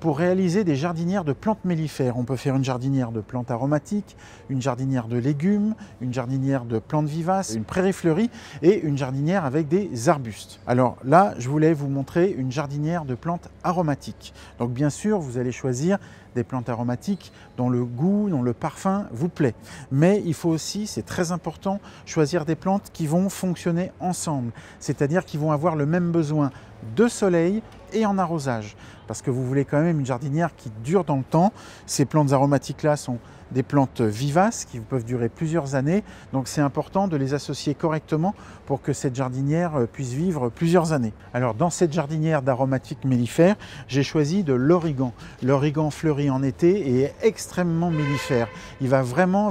pour réaliser des jardinières de plantes mellifères. On peut faire une jardinière de plantes aromatiques, une jardinière de légumes, une jardinière de plantes vivaces, une prairie fleurie et une jardinière avec des arbustes. Alors là, je voulais vous montrer une jardinière de plantes aromatiques. Donc bien sûr, vous allez choisir des plantes aromatiques dont le goût, dont le parfum vous plaît. Mais il faut aussi, c'est très important, choisir des plantes qui vont fonctionner ensemble, c'est-à-dire qui vont avoir le même besoin de soleil et en arrosage. Parce que vous voulez quand même une jardinière qui dure dans le temps. Ces plantes aromatiques-là sont des plantes vivaces qui peuvent durer plusieurs années. Donc c'est important de les associer correctement pour que cette jardinière puisse vivre plusieurs années. Alors dans cette jardinière d'aromatiques mellifères, j'ai choisi de l'origan. L'origan fleurit en été et est extrêmement mellifère. Il va vraiment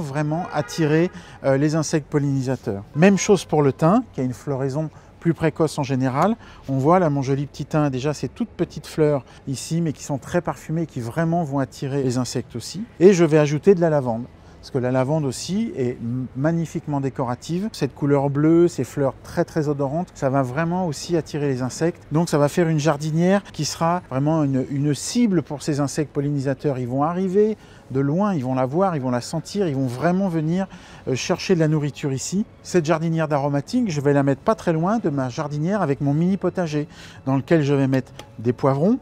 attirer les insectes pollinisateurs. Même chose pour le thym qui a une floraison plus précoce en général. On voit là mon joli petit thym, déjà ces toutes petites fleurs ici, mais qui sont très parfumées, qui vraiment vont attirer les insectes aussi. Et je vais ajouter de la lavande, parce que la lavande aussi est magnifiquement décorative. Cette couleur bleue, ces fleurs très odorantes, ça va vraiment aussi attirer les insectes. Donc ça va faire une jardinière qui sera vraiment une cible pour ces insectes pollinisateurs. Ils vont arriver de loin, ils vont la voir, ils vont la sentir, ils vont vraiment venir chercher de la nourriture ici. Cette jardinière d'aromatique, je vais la mettre pas très loin de ma jardinière avec mon mini potager, dans lequel je vais mettre des poivrons,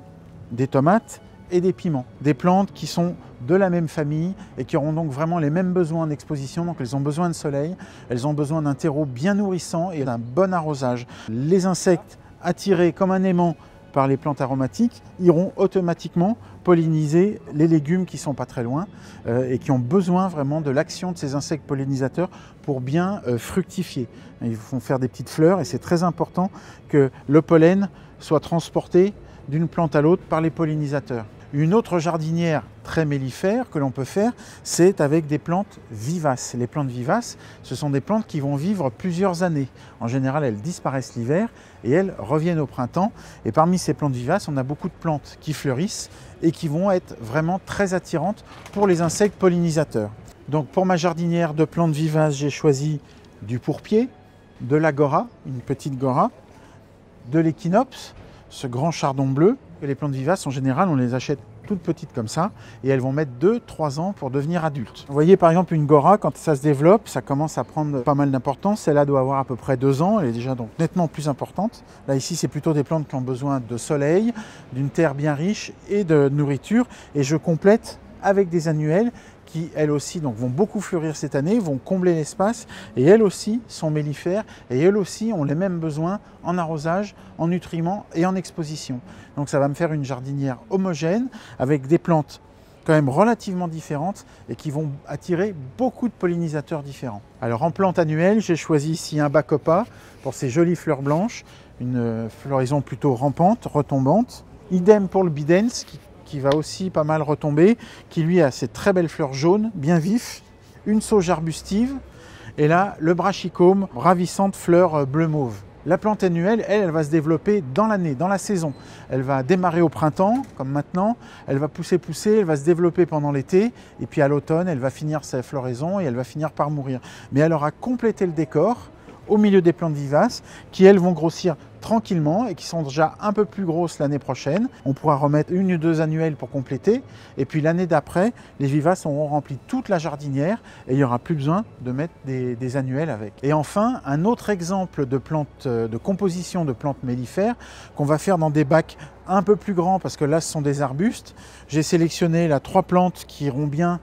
des tomates et des piments. Des plantes qui sont de la même famille et qui auront donc vraiment les mêmes besoins d'exposition. Donc elles ont besoin de soleil, elles ont besoin d'un terreau bien nourrissant et d'un bon arrosage. Les insectes attirés comme un aimant par les plantes aromatiques iront automatiquement polliniser les légumes qui ne sont pas très loin et qui ont besoin vraiment de l'action de ces insectes pollinisateurs pour bien fructifier. Ils vont faire des petites fleurs et c'est très important que le pollen soit transporté d'une plante à l'autre par les pollinisateurs. Une autre jardinière très mellifère que l'on peut faire, c'est avec des plantes vivaces. Les plantes vivaces, ce sont des plantes qui vont vivre plusieurs années. En général, elles disparaissent l'hiver et elles reviennent au printemps. Et parmi ces plantes vivaces, on a beaucoup de plantes qui fleurissent et qui vont être vraiment très attirantes pour les insectes pollinisateurs. Donc pour ma jardinière de plantes vivaces, j'ai choisi du pourpier, de l'agora, une petite gora, de l'échinops, ce grand chardon bleu. Et les plantes vivaces, en général, on les achète toutes petites comme ça et elles vont mettre 2-3 ans pour devenir adultes. Vous voyez par exemple une gora, quand ça se développe, ça commence à prendre pas mal d'importance. Celle-là doit avoir à peu près 2 ans, elle est déjà donc nettement plus importante. Là ici, c'est plutôt des plantes qui ont besoin de soleil, d'une terre bien riche et de nourriture. Et je complète avec des annuelles qui, elles aussi, donc, vont beaucoup fleurir cette année, vont combler l'espace, et elles aussi sont mellifères, et elles aussi ont les mêmes besoins en arrosage, en nutriments et en exposition. Donc ça va me faire une jardinière homogène, avec des plantes quand même relativement différentes, et qui vont attirer beaucoup de pollinisateurs différents. Alors en plante annuelle, j'ai choisi ici un bacopa, pour ces jolies fleurs blanches, une floraison plutôt rampante, retombante. Idem pour le bidens, qui va aussi pas mal retomber, qui lui a ces très belles fleurs jaunes, bien vifs, une sauge arbustive, et là, le brachicome, ravissante fleur bleu-mauve. La plante annuelle, elle va se développer dans l'année, dans la saison. Elle va démarrer au printemps, comme maintenant, elle va pousser, elle va se développer pendant l'été, et puis à l'automne, elle va finir sa floraison et elle va finir par mourir. Mais elle aura complété le décor au milieu des plantes vivaces, qui elles vont grossir tranquillement et qui sont déjà un peu plus grosses l'année prochaine. On pourra remettre 1 ou 2 annuelles pour compléter, et puis l'année d'après, les vivaces auront rempli toute la jardinière et il n'y aura plus besoin de mettre des annuelles avec. Et enfin, un autre exemple de plantes, de composition de plantes mellifères qu'on va faire dans des bacs un peu plus grands, parce que là ce sont des arbustes. J'ai sélectionné là 3 plantes qui iront bien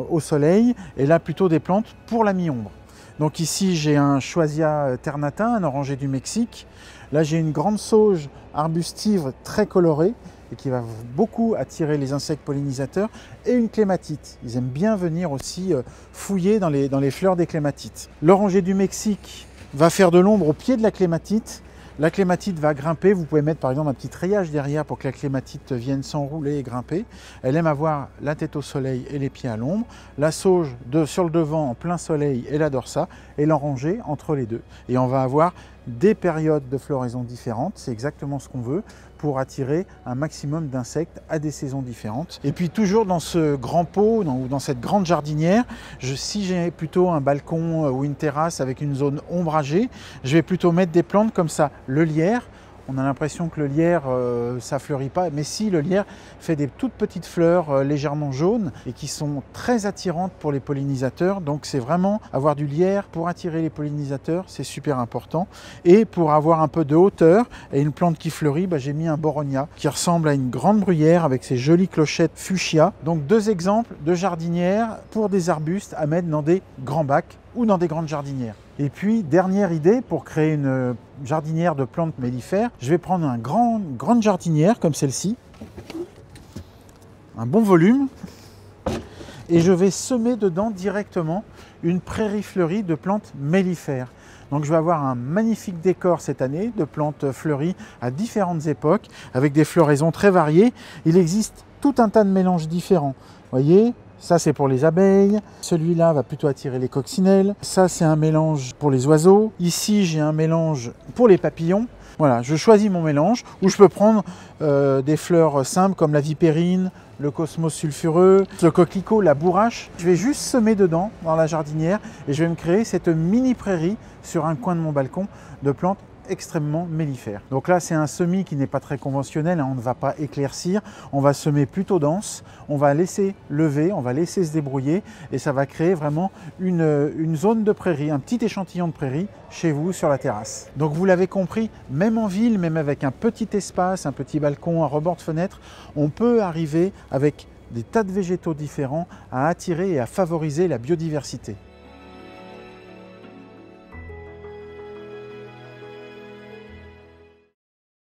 au soleil, et là plutôt des plantes pour la mi-ombre. Donc ici, j'ai un Choisia ternatin, un oranger du Mexique. Là, j'ai une grande sauge arbustive très colorée et qui va beaucoup attirer les insectes pollinisateurs, et une clématite. Ils aiment bien venir aussi fouiller dans les fleurs des clématites. L'oranger du Mexique va faire de l'ombre au pied de la clématite. La clématite va grimper, vous pouvez mettre par exemple un petit treillage derrière pour que la clématite vienne s'enrouler et grimper. Elle aime avoir la tête au soleil et les pieds à l'ombre. La sauge sur le devant en plein soleil, elle adore ça. Et l'oranger entre les deux. Et on va avoir des périodes de floraison différentes, c'est exactement ce qu'on veut, pour attirer un maximum d'insectes à des saisons différentes. Et puis toujours dans ce grand pot, ou dans cette grande jardinière, si j'ai plutôt un balcon ou une terrasse avec une zone ombragée, je vais plutôt mettre des plantes comme ça, le lierre, On a l'impression que le lierre, ça fleurit pas, mais si, le lierre fait des toutes petites fleurs légèrement jaunes et qui sont très attirantes pour les pollinisateurs. Donc c'est vraiment avoir du lierre pour attirer les pollinisateurs, c'est super important. Et pour avoir un peu de hauteur et une plante qui fleurit, j'ai mis un Boronia qui ressemble à une grande bruyère avec ses jolies clochettes fuchsia. Donc 2 exemples de jardinières pour des arbustes à mettre dans des grands bacs ou dans des grandes jardinières. Et puis, dernière idée, pour créer une jardinière de plantes mellifères, je vais prendre une grande jardinière comme celle-ci, un bon volume, et je vais semer dedans directement une prairie fleurie de plantes mellifères. Donc je vais avoir un magnifique décor cette année de plantes fleuries à différentes époques, avec des floraisons très variées. Il existe tout un tas de mélanges différents. Vous voyez ? Ça, c'est pour les abeilles. Celui-là va plutôt attirer les coccinelles. Ça, c'est un mélange pour les oiseaux. Ici, j'ai un mélange pour les papillons. Voilà, je choisis mon mélange où je peux prendre des fleurs simples comme la vipérine, le cosmos sulfureux, le coquelicot, la bourrache. Je vais juste semer dedans, dans la jardinière, et je vais me créer cette mini prairie sur un coin de mon balcon de plantes extrêmement mellifères. Donc là, c'est un semis qui n'est pas très conventionnel, on ne va pas éclaircir, on va semer plutôt dense, on va laisser lever, on va laisser se débrouiller et ça va créer vraiment une zone de prairie, un petit échantillon de prairie chez vous sur la terrasse. Donc vous l'avez compris, même en ville, même avec un petit espace, un petit balcon, un rebord de fenêtre, on peut arriver avec des tas de végétaux différents à attirer et à favoriser la biodiversité.